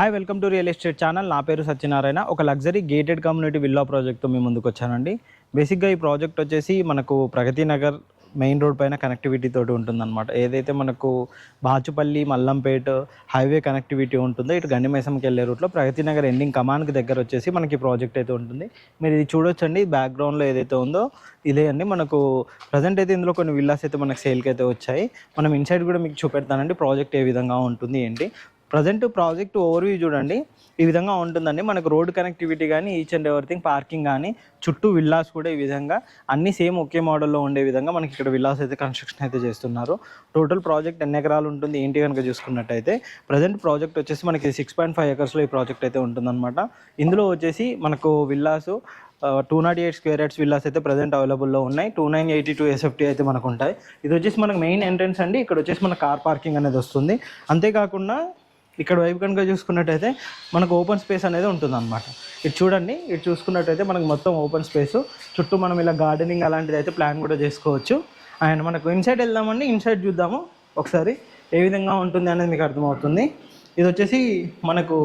Hi welcome to real estate channel. నా పేరు సత్యనారాయణ. ఒక లగ్జరీ గేటెడ్ కమ్యూనిటీ విల్లా ప్రాజెక్ట్తో మీ ముందుకు వచ్చానండి. బేసిక్గా ఈ ప్రాజెక్ట్ వచ్చేసి మనకు ప్రగతి నగర్ మెయిన్ రోడ్ పైన కనెక్టివిటీ తోటి ఉంటుందన్నమాట. ఏదైతే మనకు బాచుపల్లి మల్లంపేట హైవే కనెక్టివిటీ ఉంటుందో ఇటు గండిమైసంకి వెళ్ళే రూట్లో ప్రగతి నగర్ ఎండింగ్ కమాన్కి దగ్గర వచ్చేసి మనకి ప్రాజెక్ట్ అయితే ఉంటుంది. మీరు ఇది చూడొచ్చండి, బ్యాక్గ్రౌండ్లో ఏదైతే ఉందో ఇదే అండి. మనకు ప్రజెంట్ అయితే ఇందులో కొన్ని విల్లాస్ అయితే మనకు సేల్కి అయితే వచ్చాయి. మనం ఇన్సైడ్ కూడా మీకు చూపెడతానండి ప్రాజెక్ట్ ఏ విధంగా ఉంటుంది ఏంటి. ప్రజెంట్ ప్రాజెక్ట్ ఓవర్వ్యూ చూడండి, ఈ విధంగా ఉంటుందండి. మనకు రోడ్ కనెక్టివిటీ కానీ ఈచ్ అండ్ ఎవ్రీథింగ్, పార్కింగ్ కానీ చుట్టూ విల్లాస్ కూడా ఈ విధంగా అన్నీ సేమ్ ఒకే మోడల్లో ఉండే విధంగా మనకి ఇక్కడ విల్లాస్ అయితే కన్స్ట్రక్షన్ అయితే చేస్తున్నారు. టోటల్ ప్రాజెక్ట్ ఎన్ని ఎకరాలు ఉంటుంది ఏంటి కనుక చూసుకున్నట్టయితే ప్రజెంట్ ప్రాజెక్ట్ వచ్చేసి మనకి 6.5 acresలో ఈ ప్రాజెక్ట్ అయితే ఉంటుందన్నమాట. ఇందులో వచ్చేసి మనకు విల్లాసు 208 స్క్వేర్ యార్డ్స్ విల్లాస్ అయితే ప్రజెంట్ అవైలబుల్లో ఉన్నాయి. 2982 SFT అయితే మనకు ఉంటాయి. ఇది వచ్చేసి మనకు మెయిన్ ఎంట్రన్స్ అండి. ఇక్కడ వచ్చేసి మన కార్ పార్కింగ్ అనేది వస్తుంది. అంతేకాకుండా ఇక్కడ వైపు కనుక చూసుకున్నట్టయితే మనకు ఓపెన్ స్పేస్ అనేది ఉంటుందన్నమాట. ఇటు చూడండి, ఇటు చూసుకున్నట్టయితే మనకు మొత్తం ఓపెన్ స్పేస్, చుట్టూ మనం ఇలా గార్డెనింగ్ అలాంటిది అయితే ప్లాన్ కూడా చేసుకోవచ్చు. అండ్ మనకు ఇన్సైడ్ వెళ్దామండి, ఇన్సైడ్ చూద్దాము ఒకసారి ఏ విధంగా ఉంటుంది అనేది మీకు అర్థమవుతుంది. ఇది వచ్చేసి మనకు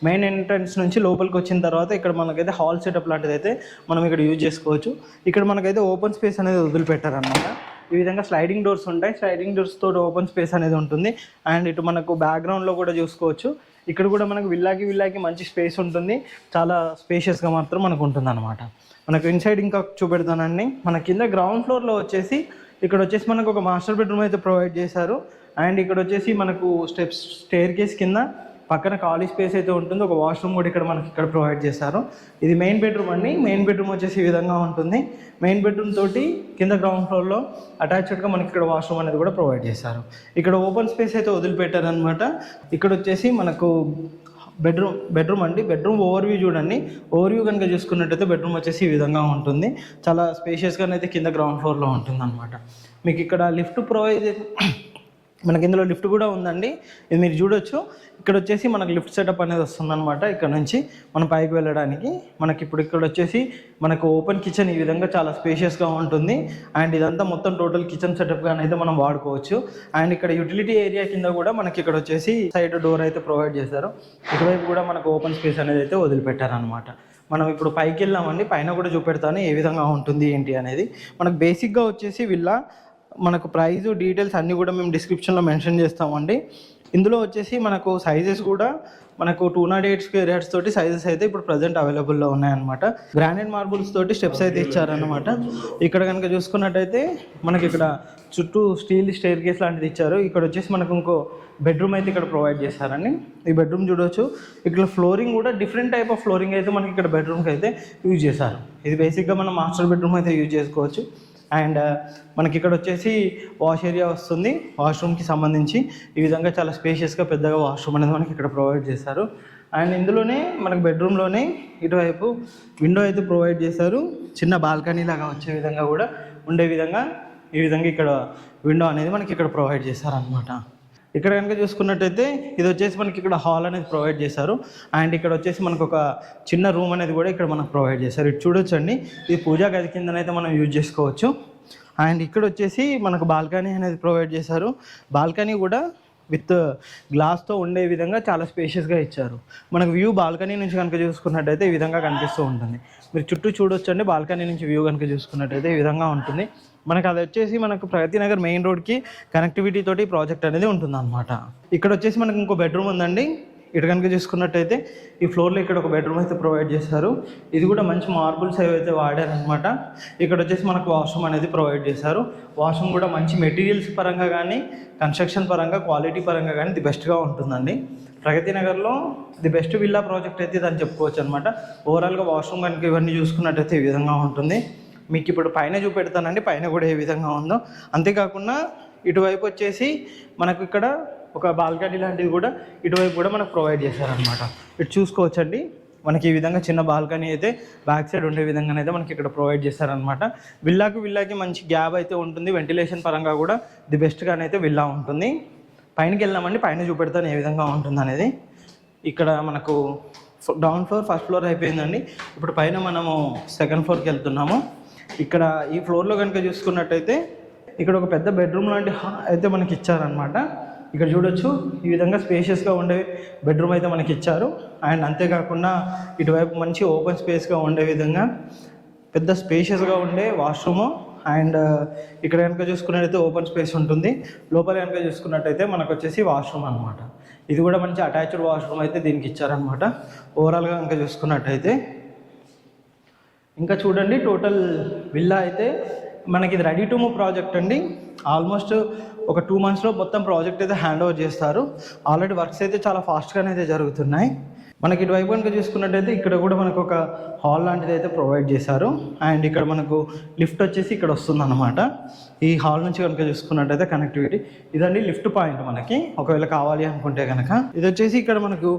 మెయిన్ ఎంట్రన్స్ నుంచి లోపలికి వచ్చిన తర్వాత ఇక్కడ మనకైతే హాల్ సెటప్ లాంటిది అయితే మనం ఇక్కడ యూజ్ చేసుకోవచ్చు. ఇక్కడ మనకైతే ఓపెన్ స్పేస్ అనేది వదిలిపెట్టారన్నమాట. ఈ విధంగా స్లైడింగ్ డోర్స్ ఉంటాయి. స్లైడింగ్ డోర్స్ తోటి ఓపెన్ స్పేస్ అనేది ఉంటుంది. అండ్ ఇటు మనకు బ్యాక్గ్రౌండ్లో కూడా చూసుకోవచ్చు. ఇక్కడ కూడా మనకు విల్లాకి మంచి స్పేస్ ఉంటుంది. చాలా స్పేషియస్గా మాత్రం మనకు ఉంటుంది అనమాట. మనకు ఇన్సైడ్ ఇంకా చూపెడతానండి. మన కింద గ్రౌండ్ ఫ్లోర్లో వచ్చేసి ఇక్కడ వచ్చేసి మనకు ఒక మాస్టర్ బెడ్రూమ్ అయితే ప్రొవైడ్ చేశారు. అండ్ ఇక్కడ వచ్చేసి మనకు స్టేర్ కేస్ కింద పక్కన ఖాళీ స్పేస్ అయితే ఉంటుంది. ఒక వాష్రూమ్ కూడా ఇక్కడ ప్రొవైడ్ చేశారు. ఇది మెయిన్ బెడ్రూమ్ అండి. మెయిన్ బెడ్రూమ్ వచ్చేసి ఈ విధంగా ఉంటుంది. మెయిన్ బెడ్రూమ్ తోటి కింద గ్రౌండ్ ఫ్లోర్లో అటాచ్డ్గా మనకి ఇక్కడ వాష్రూమ్ అనేది కూడా ప్రొవైడ్ చేశారు. ఇక్కడ ఓపెన్ స్పేస్ అయితే వదిలిపెట్టారనమాట. ఇక్కడ వచ్చేసి మనకు బెడ్రూమ్ అండి. బెడ్రూమ్ ఓవర్వ్యూ చూడండి. ఓవర్వ్యూ కనుక చూసుకున్నట్టయితే బెడ్రూమ్ వచ్చేసి ఈ విధంగా ఉంటుంది. చాలా స్పేషియస్గానైతే కింద గ్రౌండ్ ఫ్లోర్లో ఉంటుంది అనమాట. మీకు ఇక్కడ లిఫ్ట్ ప్రొవైడ్ మనకి ఇందులో లిఫ్ట్ కూడా ఉందండి. ఇది మీరు చూడొచ్చు. ఇక్కడ వచ్చేసి మనకు లిఫ్ట్ సెటప్ అనేది వస్తుందన్నమాట. ఇక్కడ నుంచి మనం పైకి వెళ్ళడానికి మనకి ఇప్పుడు ఇక్కడ వచ్చేసి మనకు ఓపెన్ కిచెన్ ఈ విధంగా చాలా స్పేషియస్గా ఉంటుంది. అండ్ ఇదంతా మొత్తం టోటల్ కిచెన్ సెటప్గా అయితే మనం వాడుకోవచ్చు. అండ్ ఇక్కడ యూటిలిటీ ఏరియా కింద కూడా మనకి ఇక్కడ వచ్చేసి సైడ్ డోర్ అయితే ప్రొవైడ్ చేశారు. ఇటువైపు కూడా మనకు ఓపెన్ స్పేస్ అనేది అయితే వదిలిపెట్టారనమాట. మనం ఇప్పుడు పైకి వెళ్ళామండి. పైన కూడా చూపెడతాను ఏ విధంగా ఉంటుంది ఏంటి అనేది. మనకు బేసిక్గా వచ్చేసి విల్లా మనకు ప్రైస్ డీటెయిల్స్ అన్నీ కూడా మేము డిస్క్రిప్షన్లో మెన్షన్ చేస్తామండి. ఇందులో వచ్చేసి మనకు సైజెస్ కూడా మనకు 208 స్క్వేర్ యార్డ్స్ తోటి సైజెస్ అయితే ఇప్పుడు ప్రజెంట్ అవైలబుల్లో ఉన్నాయన్నమాట. గ్రానైట్ మార్బుల్స్ తోటి స్టెప్స్ అయితే ఇచ్చారనమాట. ఇక్కడ కనుక చూసుకున్నట్టయితే మనకి ఇక్కడ చుట్టూ స్టీల్ స్టేర్ కేస్ లాంటిది ఇచ్చారు. ఇక్కడ వచ్చేసి మనకు ఇంకో బెడ్రూమ్ అయితే ఇక్కడ ప్రొవైడ్ చేశారండి. ఈ బెడ్రూమ్ చూడవచ్చు. ఇక్కడ ఫ్లోరింగ్ కూడా డిఫరెంట్ టైప్ ఆఫ్ ఫ్లోరింగ్ అయితే మనకి ఇక్కడ బెడ్రూమ్కి అయితే యూజ్ చేశారు. ఇది బేసిక్గా మనం మాస్టర్ బెడ్రూమ్ అయితే యూజ్ చేసుకోవచ్చు. అండ్ మనకి ఇక్కడ వచ్చేసి వాష్ ఏరియా వస్తుంది. వాష్రూమ్కి సంబంధించి ఈ విధంగా చాలా స్పేషియస్గా పెద్దగా వాష్రూమ్ అనేది మనకి ఇక్కడ ప్రొవైడ్ చేశారు. అండ్ ఇందులోనే మనకు బెడ్రూమ్లోనే ఇటువైపు విండో అయితే ప్రొవైడ్ చేశారు. చిన్న బాల్కనీ లాగా వచ్చే విధంగా కూడా ఉండే విధంగా ఈ విధంగా ఇక్కడ విండో అనేది మనకి ఇక్కడ ప్రొవైడ్ చేశారనమాట. ఇక్కడ కనుక చూసుకున్నట్టయితే ఇది వచ్చేసి మనకి ఇక్కడ హాల్ అనేది ప్రొవైడ్ చేశారు. అండ్ ఇక్కడ వచ్చేసి మనకు ఒక చిన్న రూమ్ అనేది కూడా ఇక్కడ మనకు ప్రొవైడ్ చేశారు. ఇటు చూడొచ్చండి. ఇది పూజా గది కిందనైతే మనం యూజ్ చేసుకోవచ్చు. అండ్ ఇక్కడ వచ్చేసి మనకు బాల్కనీ అనేది ప్రొవైడ్ చేశారు. బాల్కనీ కూడా విత్ గ్లాస్తో ఉండే విధంగా చాలా స్పేషియస్గా ఇచ్చారు. మనకు వ్యూ బాల్కనీ నుంచి కనుక చూసుకున్నట్టయితే ఈ విధంగా కనిపిస్తూ ఉంటుంది. మీరు చుట్టూ చూడొచ్చండి. బాల్కనీ నుంచి వ్యూ కనుక చూసుకున్నట్టయితే ఈ విధంగా ఉంటుంది. మనకు అది వచ్చేసి మనకు ప్రగతి నగర్ మెయిన్ రోడ్కి కనెక్టివిటీ తోటి ప్రాజెక్ట్ అనేది ఉంటుందన్నమాట. ఇక్కడ వచ్చేసి మనకు ఇంకో బెడ్రూమ్ ఉందండి. ఇటు కనుక చూసుకున్నట్టయితే ఈ ఫ్లోర్లో ఇక్కడ ఒక బెడ్రూమ్ అయితే ప్రొవైడ్ చేశారు. ఇది కూడా మంచి మార్బుల్స్ అయితే వాడారనమాట. ఇక్కడ వచ్చేసి మనకు వాష్రూమ్ అనేది ప్రొవైడ్ చేశారు. వాష్రూమ్ కూడా మంచి మెటీరియల్స్ పరంగా కానీ కన్స్ట్రక్షన్ పరంగా క్వాలిటీ పరంగా కానీ ది బెస్ట్గా ఉంటుందండి. ప్రగతి నగర్లో ది బెస్ట్ విల్లా ప్రాజెక్ట్ అయితే ఇదని చెప్పుకోవచ్చు అనమాట. ఓవరాల్గా వాష్రూమ్ కనుక ఇవన్నీ చూసుకున్నట్టయితే ఈ విధంగా ఉంటుంది. మీకు ఇప్పుడు పైన చూపెడతానండి, పైన కూడా ఏ విధంగా ఉందో. అంతేకాకుండా ఇటువైపు వచ్చేసి మనకు ఇక్కడ ఒక బాల్కనీ లాంటిది కూడా ఇటువైపు కూడా మనకు ప్రొవైడ్ చేశారనమాట. ఇటు చూసుకోవచ్చండి. మనకి ఈ విధంగా చిన్న బాల్కనీ అయితే బ్యాక్ సైడ్ ఉండే విధంగానైతే మనకి ఇక్కడ ప్రొవైడ్ చేశారనమాట. విల్లాకి మంచి గ్యాప్ అయితే ఉంటుంది. వెంటిలేషన్ పరంగా కూడా ది బెస్ట్గానైతే విల్లా ఉంటుంది. పైనకి వెళ్దామండి. పైన చూపెడతాను ఏ విధంగా ఉంటుంది అనేది. ఇక్కడ మనకు గ్రౌండ్ ఫ్లోర్ ఫస్ట్ ఫ్లోర్ అయిపోయిందండి. ఇప్పుడు పైన మనము సెకండ్ ఫ్లోర్కి వెళ్తున్నాము. ఇక్కడ ఈ ఫ్లోర్లో కనుక చూసుకున్నట్టయితే ఇక్కడ ఒక పెద్ద బెడ్రూమ్ లాంటి అయితే మనకి ఇచ్చారనమాట. ఇక్కడ చూడొచ్చు ఈ విధంగా స్పేషియస్గా ఉండే బెడ్రూమ్ అయితే మనకి ఇచ్చారు. అండ్ అంతేకాకుండా ఇటువైపు మంచి ఓపెన్ స్పేస్గా ఉండే విధంగా పెద్ద స్పేషియస్గా ఉండే వాష్రూము. అండ్ ఇక్కడ కనుక చూసుకున్నట్టయితే ఓపెన్ స్పేస్ ఉంటుంది. లోపల కనుక చూసుకున్నట్టయితే మనకు వచ్చేసి వాష్రూమ్ అనమాట. ఇది కూడా మంచి అటాచ్డ్ వాష్రూమ్ అయితే దీనికి ఇచ్చారనమాట. ఓవరాల్గా కనుక చూసుకున్నట్టయితే ఇంకా చూడండి, టోటల్ విల్లా అయితే మనకి ఇది రెడీ టు మూవ్ ప్రాజెక్ట్ అండి. ఆల్మోస్ట్ ఒక 2 monthsలో మొత్తం ప్రాజెక్ట్ అయితే హ్యాండ్ ఓవర్ చేస్తారు. ఆల్రెడీ వర్క్స్ అయితే చాలా ఫాస్ట్గానే అయితే జరుగుతున్నాయి. మనకి ఇటువైపు కనుక చూసుకున్నట్టయితే ఇక్కడ కూడా మనకు ఒక హాల్ లాంటిది అయితే ప్రొవైడ్ చేశారు. అండ్ ఇక్కడ మనకు లిఫ్ట్ వచ్చేసి ఇక్కడ వస్తుందన్నమాట. ఈ హాల్ నుంచి కనుక చూసుకున్నట్టయితే కనెక్టివిటీ ఇదండి లిఫ్ట్ పాయింట్ మనకి ఒకవేళ కావాలి అనుకుంటే కనుక. ఇది వచ్చేసి ఇక్కడ మనకు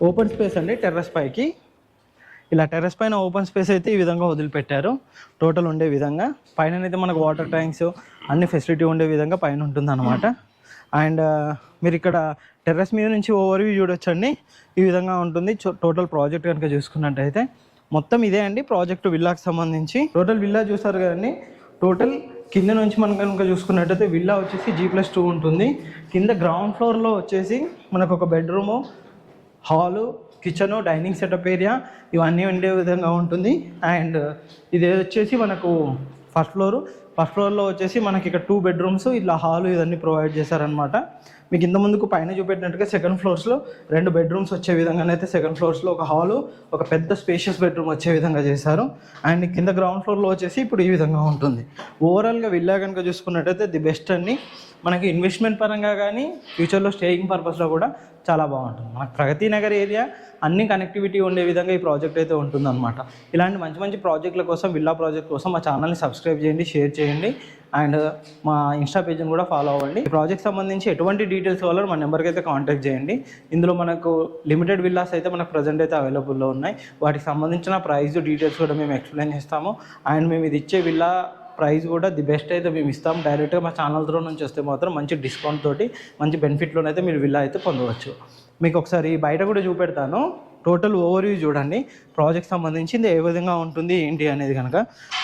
ఓపెన్ స్పేస్ అండి, టెర్రస్ పైకి. ఇలా టెర్రస్ పైన ఓపెన్ స్పేస్ అయితే ఈ విధంగా వదిలిపెట్టారు టోటల్ ఉండే విధంగా. పైన అయితే మనకు వాటర్ ట్యాంక్స్ అన్ని ఫెసిలిటీ ఉండే విధంగా పైన ఉంటుందన్నమాట. అండ్ మీరు ఇక్కడ టెర్రస్ మీద నుంచి ఓవర్వ్యూ చూడొచ్చండి, ఈ విధంగా ఉంటుంది. టోటల్ ప్రాజెక్ట్ కనుక చూసుకున్నట్టయితే మొత్తం ఇదే అండి ప్రాజెక్టు విల్లాకి సంబంధించి. టోటల్ విల్లా చూసారు కదండి. టోటల్ కింద నుంచి మనం కనుక చూసుకున్నట్టయితే విల్లా వచ్చేసి G+2 ఉంటుంది. కింద గ్రౌండ్ ఫ్లోర్లో వచ్చేసి మనకు ఒక bedroom, hall, kitchen, dining setup area ఇవన్నీ ఉండే విధంగా ఉంటుంది. అండ్ ఇది వచ్చేసి మనకు ఫస్ట్ ఫ్లోర్లో వచ్చేసి మనకి ఇక్కడ 2 bedrooms ఇట్లా హాలు ఇవన్నీ ప్రొవైడ్ చేశారనమాట. మీకు ఇంత ముందుకు పైన చూపెట్టినట్టుగా సెకండ్ ఫ్లోర్స్లో 2 bedrooms వచ్చే విధంగానైతే సెకండ్ ఫ్లోర్స్లో ఒక హాలు, ఒక పెద్ద స్పేషియస్ బెడ్రూమ్ వచ్చే విధంగా చేశారు. అండ్ కింద గ్రౌండ్ ఫ్లోర్లో వచ్చేసి ఇప్పుడు ఈ విధంగా ఉంటుంది. ఓవరాల్గా విల్లా కనుక చూసుకున్నట్టయితే ది బెస్ట్ అండి. మనకి ఇన్వెస్ట్మెంట్ పరంగా కానీ ఫ్యూచర్లో స్టేయింగ్ పర్పస్లో కూడా చాలా బాగుంటుంది. మనకు ప్రగతి నగర్ ఏరియా అన్ని కనెక్టివిటీ ఉండే విధంగా ఈ ప్రాజెక్ట్ అయితే ఉంటుందన్నమాట. ఇలాంటి మంచి మంచి ప్రాజెక్టుల కోసం, విల్లా ప్రాజెక్ట్ కోసం మా ఛానల్ని సబ్స్క్రైబ్ చేయండి, షేర్ చేయండి. అండ్ మా ఇన్స్టా పేజ్ని కూడా ఫాలో అవ్వండి. ఈ ప్రాజెక్ట్ సంబంధించి ఎటువంటి డీటెయిల్స్ కావాలో మా నెంబర్కి అయితే కాంటాక్ట్ చేయండి. ఇందులో మనకు లిమిటెడ్ విల్లాస్ అయితే మనకు ప్రజెంట్ అయితే అవైలబుల్లో ఉన్నాయి. వాటికి సంబంధించిన ప్రైస్ డీటెయిల్స్ కూడా మేము ఎక్స్ప్లెయిన్ చేస్తాము. అండ్ మేము ఇది ఇచ్చే విల్లా ప్రైస్ కూడా ది బెస్ట్ అయితే మేము ఇస్తాం. డైరెక్ట్గా మా ఛానల్ త్రూ నుంచి వస్తే మాత్రం మంచి డిస్కౌంట్ తోటి మంచి బెనిఫిట్లోనైతే మీరు విల్లా అయితే పొందవచ్చు. మీకు ఒకసారి బయట కూడా చూపెడతాను. టోటల్ ఓవర్వ్యూ చూడండి, ప్రాజెక్ట్ సంబంధించింది ఏ విధంగా ఉంటుంది ఏంటి అనేది కనుక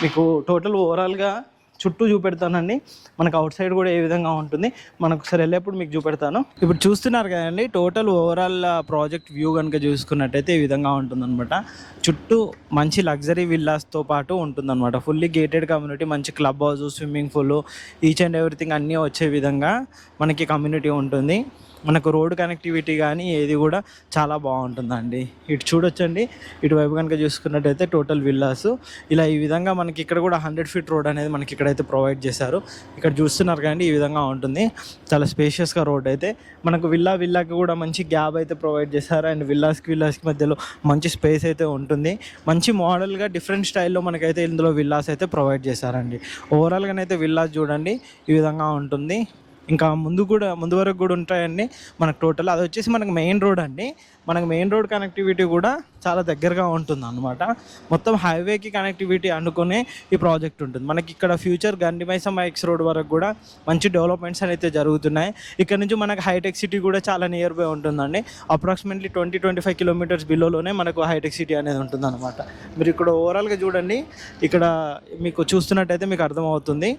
మీకు టోటల్ ఓవరాల్గా చుట్టూ చూపెడతానండి. మనకు అవుట్ సైడ్ కూడా ఏ విధంగా ఉంటుంది మనకు ఒకసారి వెళ్ళేప్పుడు మీకు చూపెడతాను. ఇప్పుడు చూస్తున్నారు కదండి, టోటల్ ఓవరాల్ ప్రాజెక్ట్ వ్యూ కనుక చూసుకున్నట్టయితే ఈ విధంగా ఉంటుందన్నమాట. చుట్టూ మంచి లగ్జరీ విల్లాస్తో పాటు ఉంటుందన్నమాట. ఫుల్లీ గేటెడ్ కమ్యూనిటీ, మంచి club house, swimming pool, each and everything అన్నీ వచ్చే విధంగా మనకి కమ్యూనిటీ ఉంటుంది. మనకు రోడ్ కనెక్టివిటీ కానీ ఏది కూడా చాలా బాగుంటుందండి. ఇటు చూడొచ్చండి, ఇటువైపు కనుక చూసుకున్నట్టయితే టోటల్ విల్లాస్ ఇలా ఈ విధంగా మనకి ఇక్కడ కూడా 100 feet రోడ్ అనేది మనకి ఇక్కడైతే ప్రొవైడ్ చేశారు. ఇక్కడ చూస్తున్నారు కానీ ఈ విధంగా ఉంటుంది. చాలా స్పేషియస్గా రోడ్ అయితే మనకు విల్లాకి కూడా మంచి గ్యాప్ అయితే ప్రొవైడ్ చేశారు. అండ్ విల్లాస్కి మధ్యలో మంచి స్పేస్ అయితే ఉంటుంది. మంచి మోడల్గా డిఫరెంట్ స్టైల్లో మనకైతే ఇందులో విల్లాస్ అయితే ప్రొవైడ్ చేశారండి. ఓవరాల్గానైతే విల్లాస్ చూడండి ఈ విధంగా ఉంటుంది. ఇంకా ముందు వరకు కూడా ఉంటాయండి మనకు టోటల్. అది వచ్చేసి మనకు మెయిన్ రోడ్ అండి. మనకు మెయిన్ రోడ్ కనెక్టివిటీ కూడా చాలా దగ్గరగా ఉంటుంది అన్నమాట. మొత్తం హైవేకి కనెక్టివిటీ అనుకునే ఈ ప్రాజెక్ట్ ఉంటుంది. మనకి ఇక్కడ ఫ్యూచర్ గండిమైసమ్మ ఎక్స్ రోడ్ వరకు కూడా మంచి డెవలప్మెంట్స్ అయితే జరుగుతున్నాయి. ఇక్కడ నుంచి మనకు హైటెక్ సిటీ కూడా చాలా నియర్ బై ఉంటుందండి. అప్రాక్సిమేట్లీ 20-25 kilometers బిలోలోనే మనకు హైటెక్ సిటీ అనేది ఉంటుంది అనమాట. మీరు ఇక్కడ ఓవరాల్గా చూడండి, ఇక్కడ మీకు చూస్తున్నట్టయితే మీకు అర్థమవుతుంది.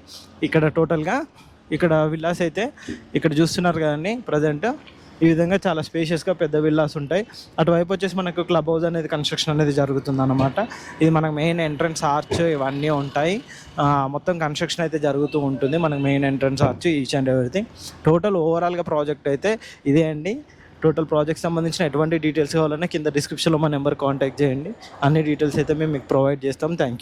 ఇక్కడ టోటల్గా ఇక్కడ విల్లాస్ అయితే ఇక్కడ చూస్తున్నారు కదండి. ప్రజెంట్ ఈ విధంగా చాలా స్పేషియస్గా పెద్ద విల్లాస్ ఉంటాయి. అటువైపు వచ్చేసి మనకు క్లబ్ హౌస్ అనేది కన్స్ట్రక్షన్ అనేది జరుగుతుంది అన్నమాట. ఇది మనకు మెయిన్ ఎంట్రన్స్ ఆర్చ్ ఇవన్నీ ఉంటాయి. మొత్తం కన్స్ట్రక్షన్ అయితే జరుగుతూ ఉంటుంది. మనకు main entrance arch each and everything. Total ఓవరాల్గా ప్రాజెక్ట్ అయితే ఇదే అండి. టోటల్ ప్రాజెక్ట్ సంబంధించిన ఎటువంటి డీటెయిల్స్ కావాలన్నా కింద డిస్క్రిప్షన్లో మా నెంబర్ కాంటాక్ట్ చేయండి. అన్ని డీటెయిల్స్ అయితే మేము మీకు ప్రొవైడ్ చేస్తాం. Thank you.